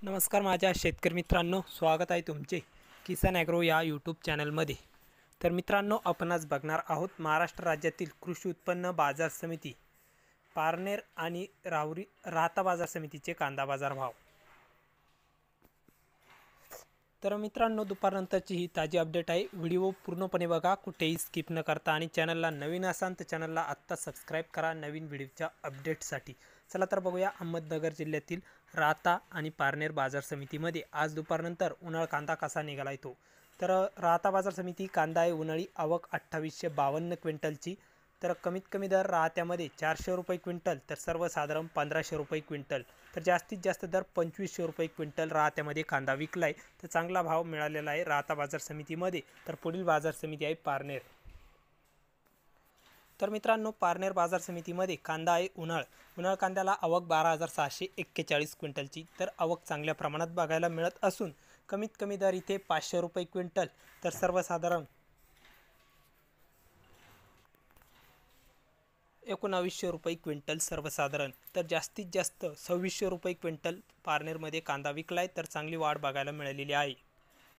नमस्कार माझ्या शेतकरी मित्रांनो, स्वागत आहे तुमचे किसान ॲग्रो या यूट्यूब चॅनलमध्ये। तर मित्रांनो, आपण आज बघणार आहोत महाराष्ट्र राज्यातील कृषी उत्पन्न बाजार समिती पारनेर आणि राहता बाजार समितीचे कांदा बाजार भाव। तर मित्रांनो, दुपारनंतरची ही ताजी अपडेट आहे। व्हिडिओ पूर्णपणे बघा, कुठेही स्किप न करता, आणि चॅनलला नवीन असाल तर चॅनलला आत्ता सबस्क्राईब करा नवीन व्हिडिओच्या अपडेटसाठी। चला तर बघूया, अहमदनगर जिल्ह्यातील राहता आणि पारनेर बाजार समितीमध्ये आज दुपारनंतर उन्हाळ कांदा कसा निघाला आहे तो। तर राहता बाजार समिती कांदा आहे उन्हाळी, आवक 2852 क्विंटलची। तर कमीत कमी दर राहत्यामध्ये 400 रुपये क्विंटल, तर सर्वसाधारण 1500 रुपये क्विंटल, तर जास्तीत जास्त दर 2500 रुपये क्विंटल राहत्यामध्ये कांदा विकलाय। तर चांगला भाव मिळालेला आहे राहता बाजार समितीमध्ये। तर पुढील बाजार समिती आहे पारनेर। तर मित्रांनो, पारनेर बाजार समितीमध्ये कांदा आहे उन्हाळ कांद्याला आवक 12641 क्विंटलची। तर आवक चांगल्या प्रमाणात बघायला मिळत असून कमीत कमी दर इथे 500 रुपये क्विंटल, तर सर्वसाधारण 1900 रुपये क्विंटल सर्वसाधारण, तर जास्तीत जास्त 2600 रुपये क्विंटल पारनेरमध्ये कांदा विकलाय। तर चांगली वाढ बघायला मिळालेली आहे।